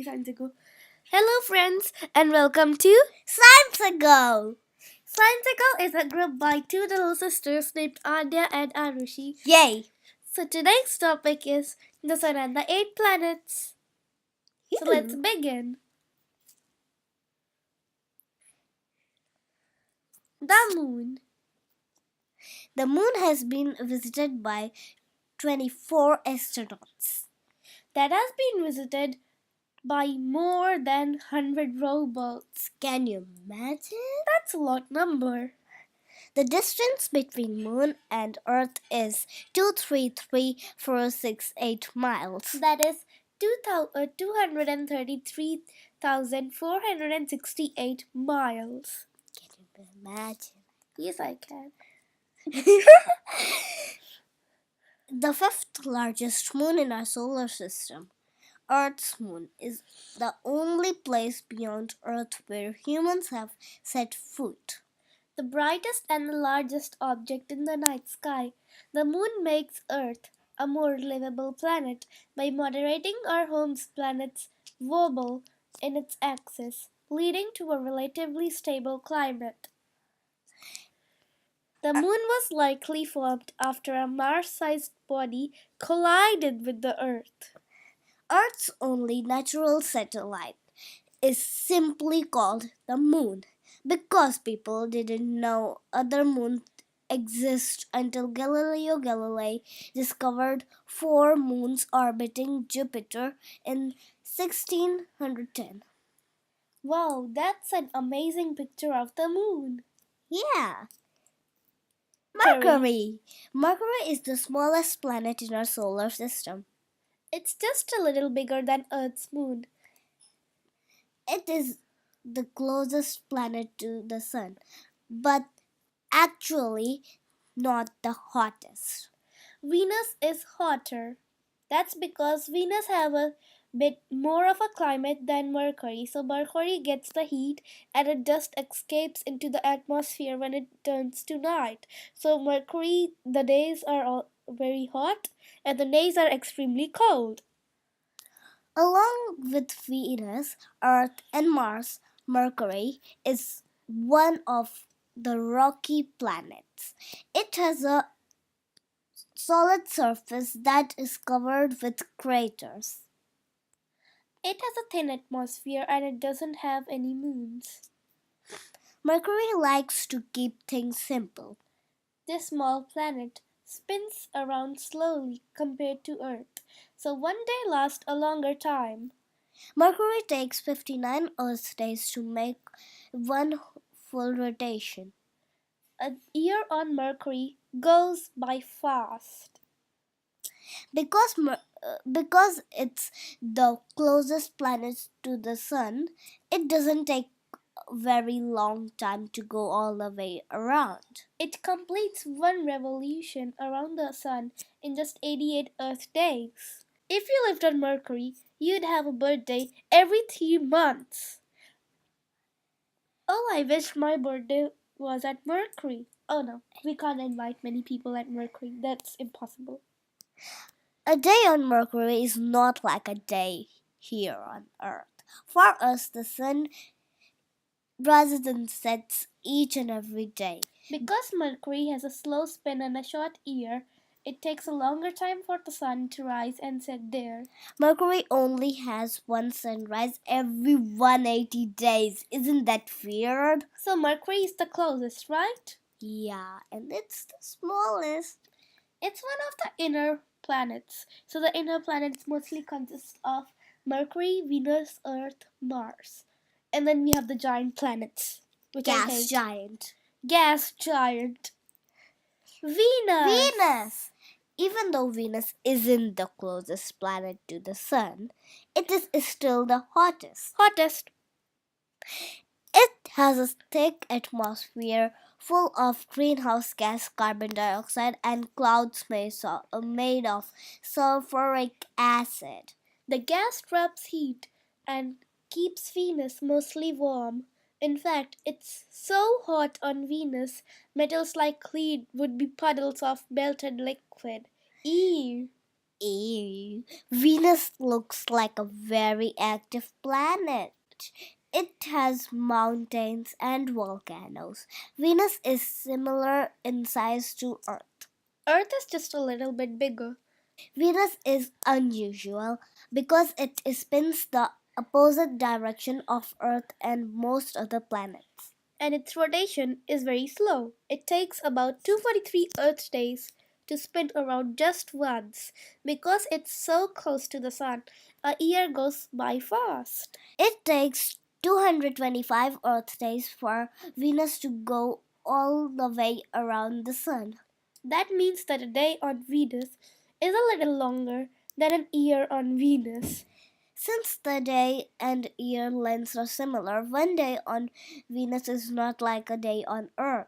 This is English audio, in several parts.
Sciencigo. Hello, friends, and welcome to Sciencigo! Sciencigo is a group by two little sisters named Adya and Arushi. Yay! So today's topic is the Sun and the 8 planets. So let's begin. The Moon. The moon has been visited by 24 astronauts. That has been visited by more than 100 robots. Can you imagine? That's a lot number. The distance between moon and earth is 233,468 miles. That is 233,468 miles. Can you imagine? Yes, I can. The fifth largest moon in our solar system, Earth's moon, is the only place beyond Earth where humans have set foot. The brightest and the largest object in the night sky, the moon makes Earth a more livable planet by moderating our home planet's wobble in its axis, leading to a relatively stable climate. The moon was likely formed after a Mars-sized body collided with the Earth. Earth's only natural satellite is simply called the moon because people didn't know other moons exist until Galileo Galilei discovered 4 moons orbiting Jupiter in 1610. Wow, that's an amazing picture of the moon. Yeah. Mercury. Mercury is the smallest planet in our solar system. It's just a little bigger than Earth's moon. It is the closest planet to the sun, but actually not the hottest. Venus is hotter. That's because Venus have a bit more of a climate than Mercury, so Mercury gets the heat and it just escapes into the atmosphere when it turns to night. So Mercury, the days are all very hot and the days are extremely cold. Along with Venus, Earth, and Mars, Mercury is one of the rocky planets. It has a solid surface that is covered with craters. It has a thin atmosphere and it doesn't have any moons. Mercury likes to keep things simple. This small planet spins around slowly compared to Earth, so one day lasts a longer time. Mercury takes 59 Earth days to make one full rotation. A year on Mercury goes by fast. Because it's the closest planet to the sun, it doesn't take a very long time to go all the way around. It completes one revolution around the sun in just 88 Earth days. If you lived on Mercury, you'd have a birthday every 3 months. Oh, I wish my birthday was at Mercury. Oh no, we can't invite many people at Mercury. That's impossible. A day on Mercury is not like a day here on Earth. For us, the sun rises and sets each and every day. Because Mercury has a slow spin and a short year, it takes a longer time for the sun to rise and set there. Mercury only has one sunrise every 180 days. Isn't that weird? So Mercury is the closest, right? Yeah, and it's the smallest. It's one of the inner planets. So the inner planets mostly consist of Mercury, Venus, Earth, Mars. And then we have the giant planets. Which I Gas hate. giant. Gas giant. Venus. Even though Venus isn't the closest planet to the sun, it is still the hottest. Hottest. It has a thick atmosphere full of greenhouse gas, carbon dioxide, and clouds made of sulfuric acid. The gas traps heat and keeps Venus mostly warm. In fact, it's so hot on Venus, metals like lead would be puddles of melted liquid. Ew! Ew. Venus looks like a very active planet. It has mountains and volcanoes. Venus is similar in size to Earth. Earth is just a little bit bigger. Venus is unusual because it spins the opposite direction of Earth and most other planets. And its rotation is very slow. It takes about 243 Earth days to spin around just once. Because it's so close to the sun, a year goes by fast. It takes 225 Earth days for Venus to go all the way around the Sun. That means that a day on Venus is a little longer than an year on Venus. Since the day and year lengths are similar, one day on Venus is not like a day on Earth.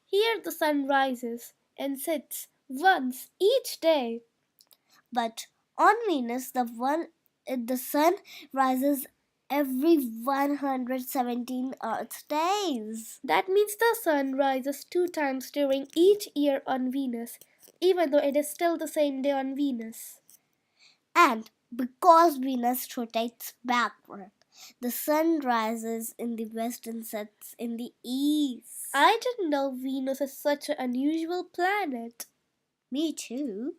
Here the sun rises and sets once each day. But on Venus, the sun rises every 117 Earth days. That means the sun rises 2 times during each year on Venus, even though it is still the same day on Venus. And because Venus rotates backward, the sun rises in the west and sets in the east. I didn't know Venus is such an unusual planet. Me too.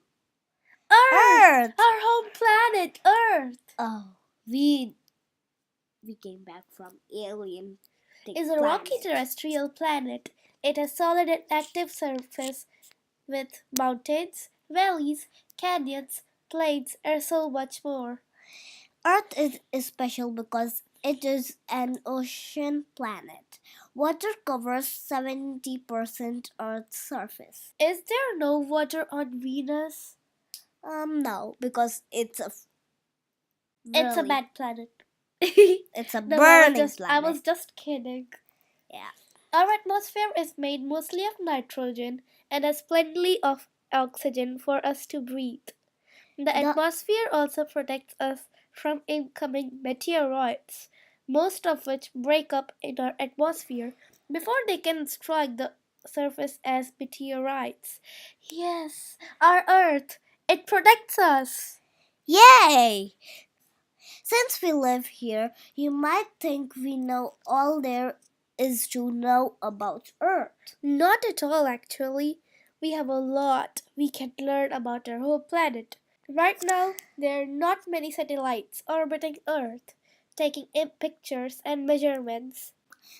Earth! Our home planet, Earth! Oh, we came back from alien Is a rocky terrestrial planet. It has solid and active surface with mountains, valleys, canyons, plains, and so much more. Earth is special because it is an ocean planet. Water covers 70% Earth's surface. Is there no water on Venus? No, because it's a It's a bad planet. it's a burning planet. I was just kidding. Yeah. Our atmosphere is made mostly of nitrogen and has plenty of oxygen for us to breathe. The atmosphere also protects us from incoming meteoroids, most of which break up in our atmosphere before they can strike the surface as meteorites. Yes, our Earth, it protects us. Yay! Since we live here, you might think we know all there is to know about Earth. Not at all, actually. We have a lot we can learn about our whole planet. Right now, there are not many satellites orbiting Earth, taking in pictures and measurements.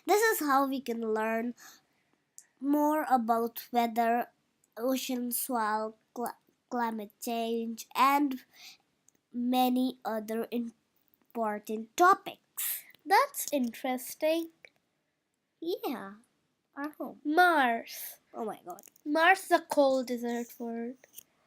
This is how we can learn more about weather, ocean swell, climate change, and many other important topics. That's interesting. Yeah, our home. Mars. Oh my god. Mars is a cold desert world.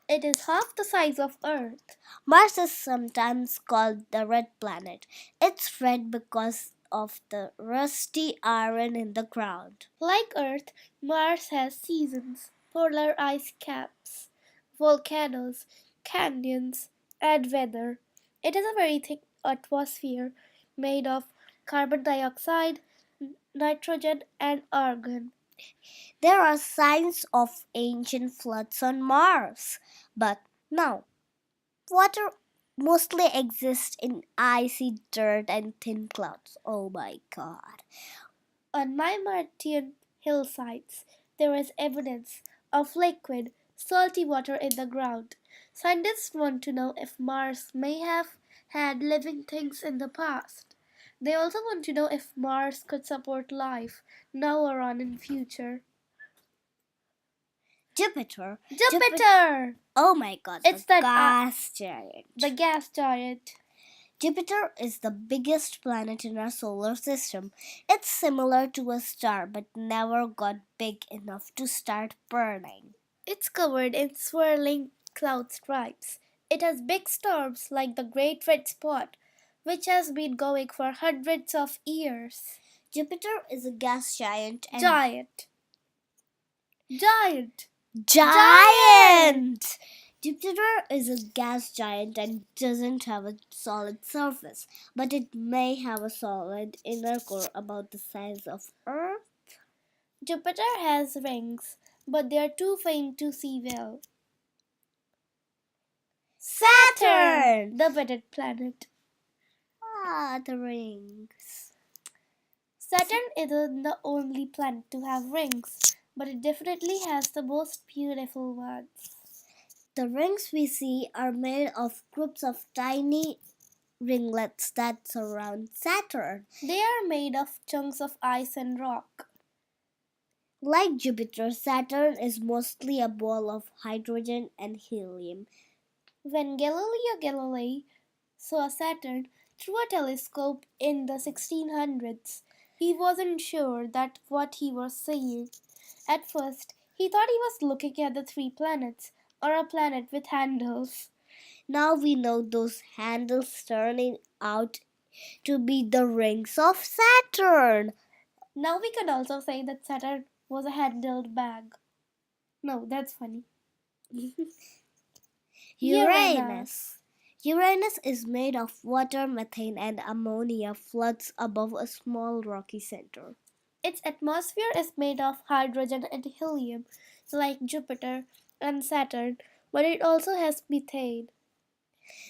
It is half the size of Earth. Mars is sometimes called the red planet. It's red because of the rusty iron in the ground. Like Earth, Mars has seasons, polar ice caps, volcanoes, canyons, and weather. It has a very thick atmosphere made of carbon dioxide, nitrogen, and argon. There are signs of ancient floods on Mars, but now water mostly exists in icy dirt and thin clouds. Oh my god. On my Martian hillsides, there is evidence of liquid, salty water in the ground. Scientists want to know if Mars may have had living things in the past. They also want to know if Mars could support life now or on in future. Jupiter. Jupiter! Oh my god, It's the that, gas giant. The gas giant. Jupiter is the biggest planet in our solar system. It's similar to a star but never got big enough to start burning. It's covered in swirling cloud stripes. It has big storms like the Great Red Spot, which has been going for hundreds of years. Jupiter is a gas giant and Giant. Giant. Giant! Jupiter is a gas giant and doesn't have a solid surface, but it may have a solid inner core about the size of Earth. Jupiter has rings, but they are too faint to see well. Saturn! The wedded planet. Ah, the rings. Saturn isn't the only planet to have rings, but it definitely has the most beautiful ones. The rings we see are made of groups of tiny ringlets that surround Saturn. They are made of chunks of ice and rock. Like Jupiter, Saturn is mostly a ball of hydrogen and helium. When Galileo Galilei saw Saturn through a telescope in the 1600s, he wasn't sure that what he was seeing. At first, he thought he was looking at the three planets, or a planet with handles. Now we know those handles turning out to be the rings of Saturn. Now we could also say that Saturn was a handled bag. No, that's funny. Uranus. Uranus is made of water, methane, and ammonia floats above a small rocky center. Its atmosphere is made of hydrogen and helium, like Jupiter and Saturn, but it also has methane.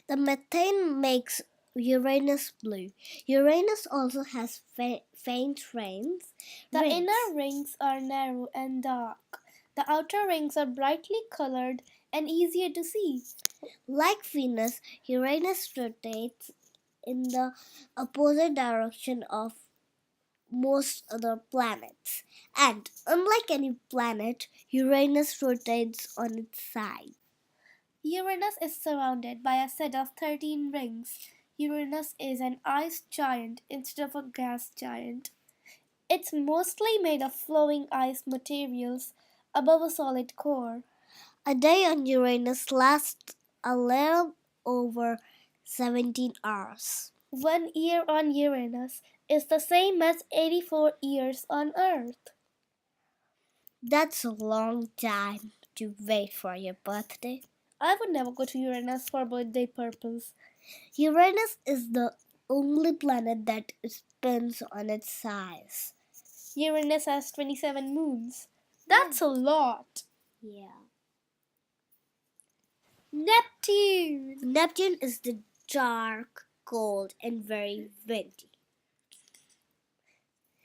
The methane makes Uranus blue. Uranus also has faint rings. The inner rings are narrow and dark. The outer rings are brightly colored and easier to see. Like Venus, Uranus rotates in the opposite direction of most other planets. And unlike any planet, Uranus rotates on its side. Uranus is surrounded by a set of 13 rings. Uranus is an ice giant instead of a gas giant. It's mostly made of flowing ice materials above a solid core. A day on Uranus lasts a little over 17 hours. 1 year on Uranus is the same as 84 years on Earth. That's a long time to wait for your birthday. I would never go to Uranus for birthday purpose. Uranus is the only planet that spins on its size. Uranus has 27 moons. That's a lot. Yeah. Neptune! Neptune is the dark, cold, and very windy.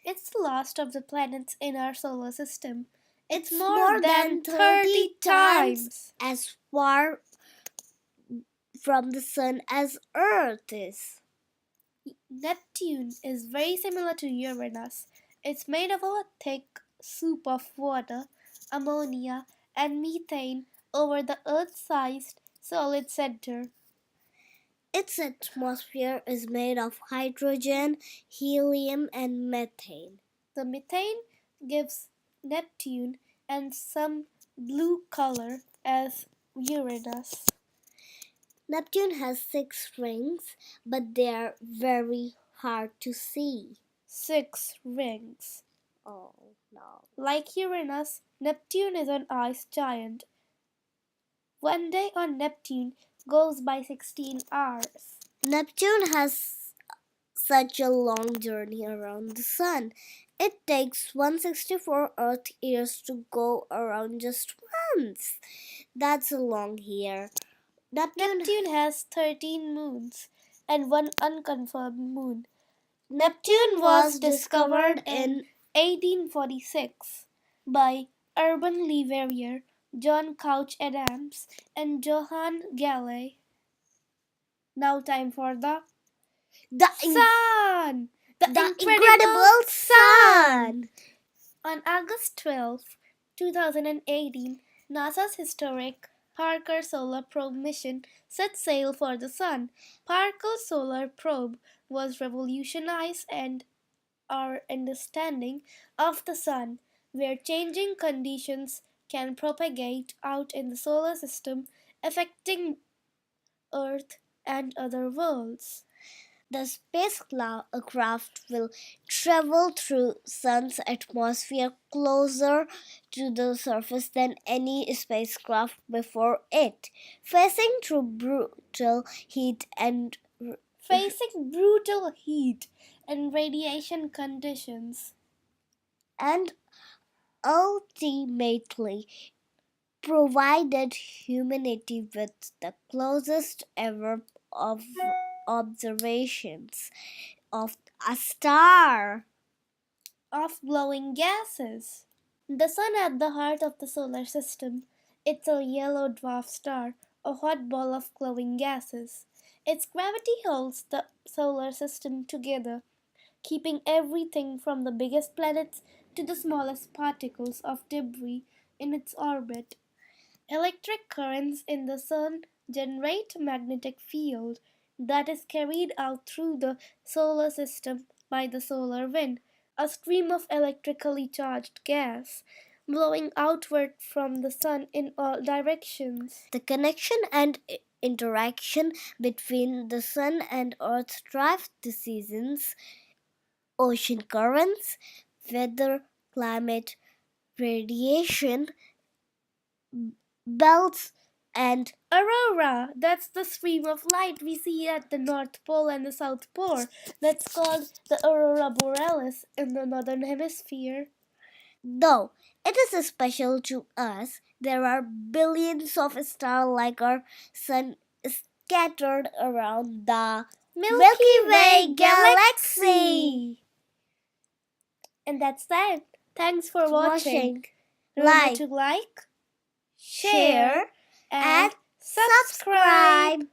It's the last of the planets in our solar system. It's more than 30 times as far from the sun as Earth is. Neptune is very similar to Uranus. It's made of a thick soup of water, ammonia, and methane over the Earth-sized solid center. Its atmosphere is made of hydrogen, helium, and methane. The methane gives Neptune and some blue color as Uranus. Neptune has 6 rings, but they are very hard to see. 6 rings. Oh no. Like Uranus, Neptune is an ice giant. 1 day on Neptune goes by 16 hours. Neptune has such a long journey around the sun. It takes 164 Earth years to go around just once. That's a long year. Neptune has 13 moons and one unconfirmed moon. Neptune was discovered in 1846 by Urban Leverrier, John Couch Adams, and Johann Galle. Now time for the sun! The incredible sun! On August 12, 2018, NASA's historic Parker Solar Probe mission set sail for the Sun. Parker's solar probe was revolutionized and our understanding of the Sun, where changing conditions can propagate out in the solar system, affecting Earth and other worlds. The spacecraft will travel through Sun's atmosphere closer to the surface than any spacecraft before it, facing through brutal heat and Radiation conditions. and ultimately provided humanity with the closest ever of observations of a star. Of glowing gases. The Sun at the heart of the solar system. It's a yellow dwarf star, a hot ball of glowing gases. Its gravity holds the solar system together, keeping everything from the biggest planets to the smallest particles of debris in its orbit. Electric currents in the Sun generate a magnetic field that is carried out through the solar system by the solar wind, a stream of electrically charged gas blowing outward from the Sun in all directions. The connection and interaction between the Sun and Earth drive the seasons, ocean currents, weather, climate, radiation, belts, and Aurora, that's the stream of light we see at the North Pole and the South Pole. That's called the Aurora Borealis in the Northern Hemisphere. though it is special to us, there are billions of stars like our Sun scattered around the Milky Way galaxy. And that's that. Thanks for watching. Remember to like, share, and and subscribe.